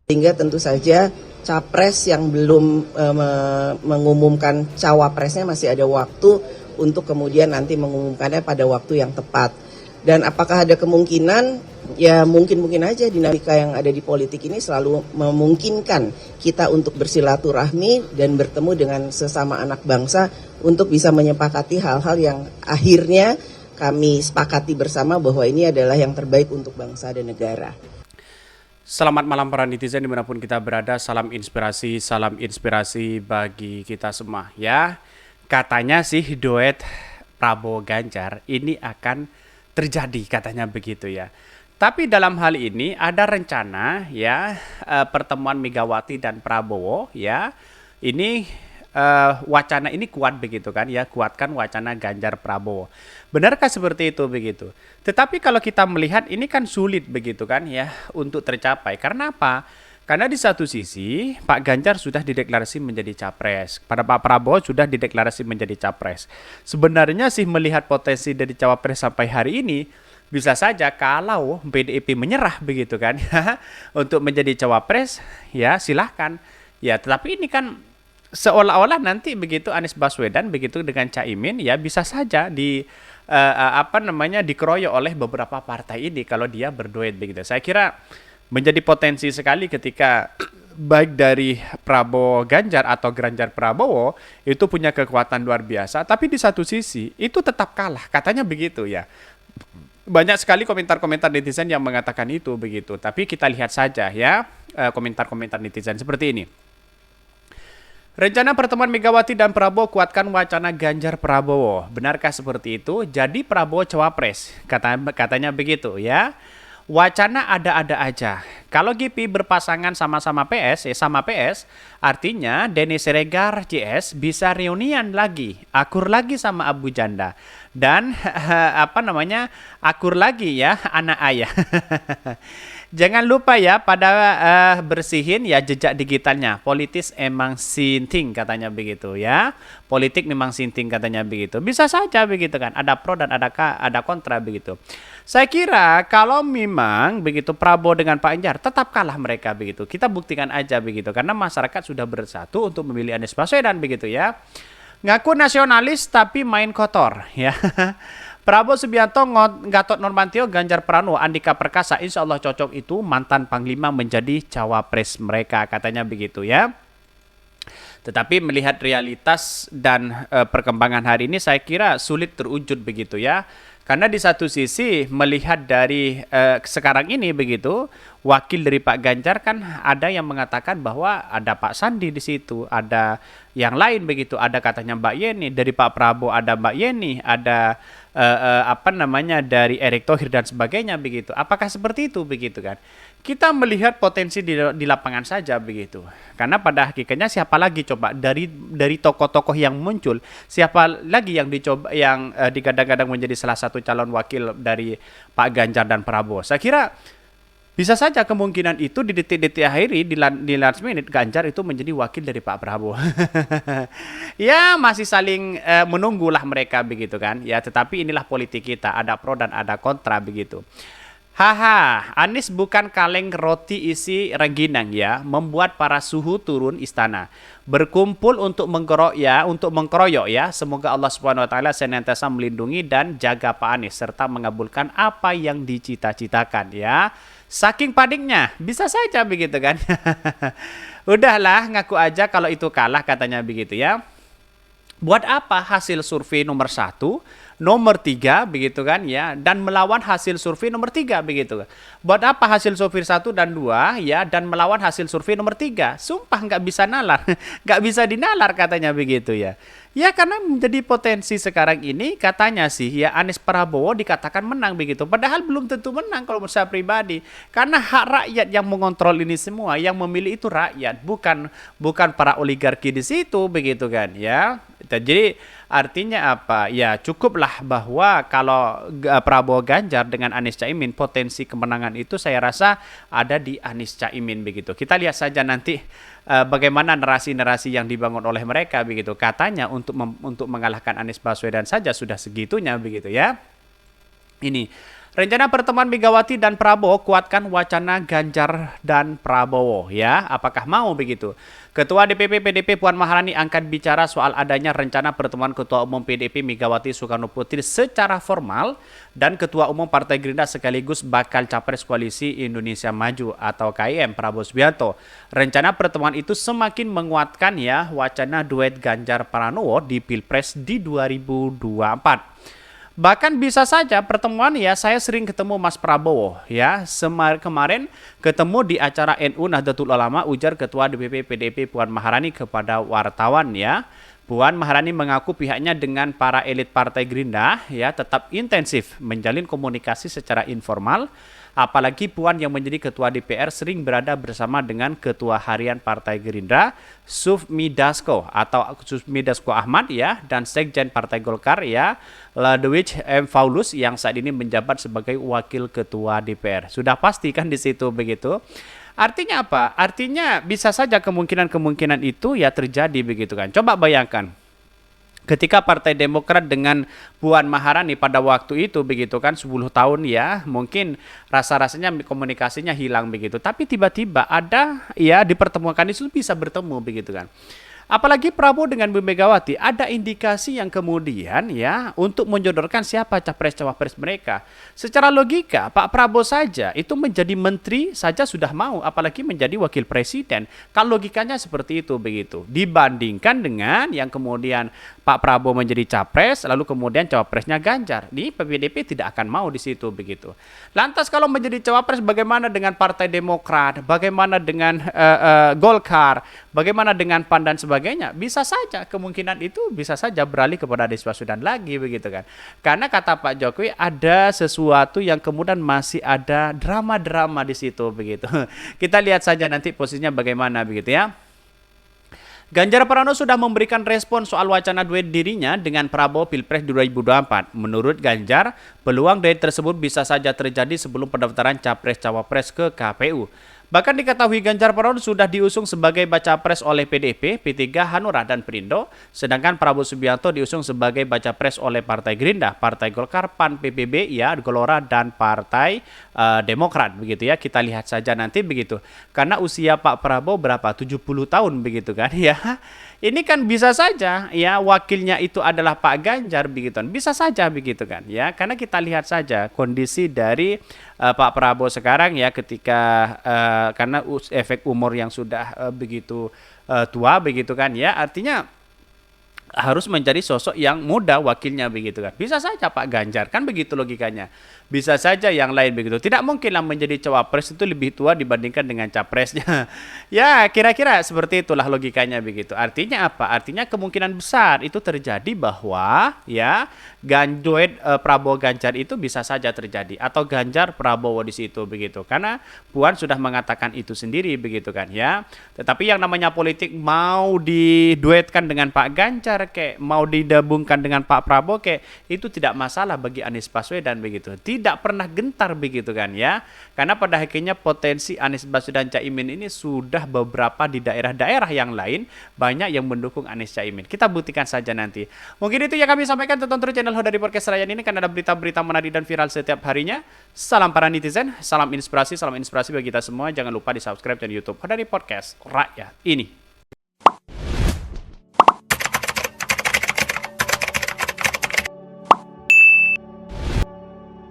Sehingga tentu saja capres yang belum mengumumkan cawapresnya masih ada waktu untuk kemudian nanti mengumumkannya pada waktu yang tepat. Dan apakah ada kemungkinan? Ya mungkin aja dinamika yang ada di politik ini selalu memungkinkan kita untuk bersilaturahmi dan bertemu dengan sesama anak bangsa untuk bisa menyepakati hal-hal yang akhirnya kami sepakati bersama bahwa ini adalah yang terbaik untuk bangsa dan negara. Selamat malam para netizen dimanapun kita berada, salam inspirasi bagi kita semua ya. Katanya sih duet Prabowo Ganjar ini akan terjadi katanya begitu ya. Tapi dalam hal ini ada rencana ya, pertemuan Megawati dan Prabowo ya. Ini wacana ini kuat begitu kan ya, kuatkan wacana Ganjar Prabowo. Benarkah seperti itu begitu? Tetapi kalau kita melihat ini kan sulit begitu kan ya untuk tercapai. Karena apa? Karena di satu sisi Pak Ganjar sudah dideklarasi menjadi capres, pada Pak Prabowo sudah dideklarasi menjadi capres. Sebenarnya sih melihat potensi dari cawapres sampai hari ini bisa saja kalau PDIP menyerah begitu kan ya untuk menjadi cawapres ya silahkan ya, tetapi ini kan seolah-olah nanti begitu Anies Baswedan begitu dengan Caimin ya bisa saja dikeroyok oleh beberapa partai ini kalau dia berduet begitu. Saya kira menjadi potensi sekali ketika baik dari Prabowo Ganjar atau Ganjar Prabowo itu punya kekuatan luar biasa, tapi di satu sisi itu tetap kalah katanya begitu ya. Banyak sekali komentar-komentar netizen yang mengatakan itu begitu, tapi kita lihat saja ya komentar-komentar netizen seperti ini. Rencana pertemuan Megawati dan Prabowo kuatkan wacana Ganjar Prabowo. Benarkah seperti itu? Jadi Prabowo cawapres, katanya begitu ya. Wacana ada-ada aja. Kalau GP berpasangan sama-sama PS, sama PS, artinya Denny Siregar CS bisa reunian lagi, akur lagi sama Abu Janda. Dan akur lagi ya anak ayah. Jangan lupa ya pada bersihin ya jejak digitalnya. Politis emang sinting katanya begitu ya. Politik memang sinting katanya begitu. Bisa saja begitu kan. Ada pro dan ada kontra begitu. Saya kira kalau memang begitu Prabowo dengan Pak Ganjar tetap kalah mereka begitu. Kita buktikan aja begitu karena masyarakat sudah bersatu untuk memilih Anies Baswedan begitu ya. Ngaku nasionalis tapi main kotor ya. Prabowo Subianto, Gatot Nurmantio, Ganjar Pranowo, Andika Perkasa, insya Allah cocok itu mantan Panglima menjadi cawapres mereka katanya begitu ya. Tetapi melihat realitas dan perkembangan hari ini saya kira sulit terwujud begitu ya. Karena di satu sisi melihat dari sekarang ini begitu, wakil dari Pak Ganjar kan ada yang mengatakan bahwa ada Pak Sandi di situ, ada yang lain begitu, ada katanya Mbak Yeni, dari Pak Prabowo ada Mbak Yeni, ada dari Erick Thohir dan sebagainya begitu. Apakah seperti itu begitu kan? Kita melihat potensi di lapangan saja begitu. Karena pada hakikatnya siapa lagi coba dari tokoh-tokoh yang muncul, siapa lagi yang digadang-gadang menjadi salah satu calon wakil dari Pak Ganjar dan Prabowo. Saya kira bisa saja kemungkinan itu di detik-detik akhir di last minute Ganjar itu menjadi wakil dari Pak Prabowo. Ya masih saling menunggulah mereka begitu kan. Ya tetapi inilah politik kita, ada pro dan ada kontra begitu. Haha, Anies bukan kaleng roti isi rengginang ya, membuat para suhu turun istana. Berkumpul untuk mengkeroyok ya. Semoga Allah Subhanahu wa taala senantiasa melindungi dan jaga Pak Anies serta mengabulkan apa yang dicita-citakan ya. Saking paniknya, bisa saja begitu kan. Udahlah, ngaku aja kalau itu kalah katanya begitu ya. Buat apa hasil survei nomor 1, nomor 3 begitu kan ya, dan melawan hasil survei nomor 3 begitu. Buat apa hasil survei 1 dan 2 ya, dan melawan hasil survei nomor 3? Sumpah nggak bisa nalar, nggak bisa dinalar katanya begitu ya. Ya karena menjadi potensi sekarang ini katanya sih ya Anies Prabowo dikatakan menang begitu. Padahal belum tentu menang kalau menurut saya pribadi. Karena hak rakyat yang mengontrol ini semua, yang memilih itu rakyat, bukan para oligarki di situ begitu kan ya. Jadi artinya apa? Ya cukuplah bahwa kalau Prabowo Ganjar dengan Anies Caimin potensi kemenangan itu saya rasa ada di Anies Caimin begitu. Kita lihat saja nanti bagaimana narasi-narasi yang dibangun oleh mereka begitu. Katanya untuk mengalahkan Anies Baswedan saja sudah segitunya begitu ya. Ini Rencana pertemuan Megawati dan Prabowo kuatkan wacana Ganjar dan Prabowo ya. Apakah mau begitu? Ketua DPP PDP Puan Maharani angkat bicara soal adanya rencana pertemuan Ketua Umum PDP Megawati Soekarno Putri secara formal dan Ketua Umum Partai Gerindra sekaligus bakal Capres Koalisi Indonesia Maju atau KIM Prabowo Subianto. Rencana pertemuan itu semakin menguatkan ya wacana duet Ganjar Pranowo di Pilpres di 2024. Bahkan bisa saja pertemuan ya, saya sering ketemu Mas Prabowo ya. Kemarin ketemu di acara NU Nahdlatul Ulama, ujar Ketua DPP PDP Puan Maharani kepada wartawan ya. Puan Maharani mengaku pihaknya dengan para elit Partai Gerindra ya tetap intensif menjalin komunikasi secara informal. Apalagi Puan yang menjadi Ketua DPR sering berada bersama dengan Ketua Harian Partai Gerindra, Sufmi Dasko atau Sufmi Dasko Ahmad ya, dan Sekjen Partai Golkar ya, Ladwich M. Paulus yang saat ini menjabat sebagai Wakil Ketua DPR. Sudah pasti kan di situ begitu. Artinya apa? Artinya bisa saja kemungkinan-kemungkinan itu ya terjadi begitu kan. Coba bayangkan. Ketika Partai Demokrat dengan Puan Maharani pada waktu itu begitu kan 10 tahun ya, mungkin rasa-rasanya komunikasinya hilang begitu. Tapi tiba-tiba ada ya dipertemukan itu bisa bertemu begitu kan. Apalagi Prabowo dengan Bu Megawati ada indikasi yang kemudian ya untuk menjodohkan siapa capres-cawapres mereka. Secara logika Pak Prabowo saja itu menjadi menteri saja sudah mau, apalagi menjadi wakil presiden. Kalau logikanya seperti itu begitu. Dibandingkan dengan yang kemudian Pak Prabowo menjadi capres lalu kemudian cawapresnya Ganjar. Di PDP tidak akan mau di situ begitu. Lantas kalau menjadi cawapres bagaimana dengan Partai Demokrat? Bagaimana dengan Golkar? Bagaimana dengan PAN dan sebagainya? Bisa saja kemungkinan itu bisa saja beralih kepada Anies Baswedan lagi begitu kan. Karena kata Pak Jokowi ada sesuatu yang kemudian masih ada drama-drama di situ begitu. Kita lihat saja nanti posisinya bagaimana begitu ya. Ganjar Pranowo sudah memberikan respon soal wacana duet dirinya dengan Prabowo Pilpres 2024. Menurut Ganjar, peluang duet tersebut bisa saja terjadi sebelum pendaftaran Capres-Cawapres ke KPU. Bahkan diketahui Ganjar Pranowo sudah diusung sebagai baca pres oleh PDIP, P3, Hanura, dan Perindo, sedangkan Prabowo Subianto diusung sebagai baca pres oleh Partai Gerindra, Partai Golkar, PAN, PBB, ya, Gelora, dan Partai Demokrat, begitu ya. Kita lihat saja nanti begitu. Karena usia Pak Prabowo berapa? 70 tahun begitu kan ya. Ini kan bisa saja ya wakilnya itu adalah Pak Ganjar begitu kan. Bisa saja begitu kan ya. Karena kita lihat saja kondisi dari Pak Prabowo sekarang ya ketika karena efek umur yang sudah begitu tua begitu kan ya. Artinya harus menjadi sosok yang muda wakilnya begitu kan. Bisa saja Pak Ganjar kan begitu logikanya. Bisa saja yang lain begitu. Tidak mungkinlah menjadi cawapres itu lebih tua dibandingkan dengan capresnya. Ya kira-kira seperti itulah logikanya begitu. Artinya apa? Artinya kemungkinan besar itu terjadi bahwa ya duet Prabowo Ganjar itu bisa saja terjadi atau Ganjar Prabowo di situ begitu. Karena Puan sudah mengatakan itu sendiri begitu kan ya. Tetapi yang namanya politik mau diduetkan dengan Pak Ganjar kayak mau digabungkan dengan Pak Prabowo kayak itu tidak masalah bagi Anies Baswedan begitu. Tidak pernah gentar begitu kan ya. Karena pada akhirnya potensi Anies Baswedan Caimin ini sudah beberapa di daerah-daerah yang lain banyak yang mendukung Anies Caimin. Kita buktikan saja nanti. Mungkin itu yang kami sampaikan. Tonton terus channel Hodari Podcast Rakyat ini kan ada berita-berita menarik dan viral setiap harinya. Salam para netizen, salam inspirasi bagi kita semua. Jangan lupa di subscribe channel YouTube Hodari Podcast Rakyat ini.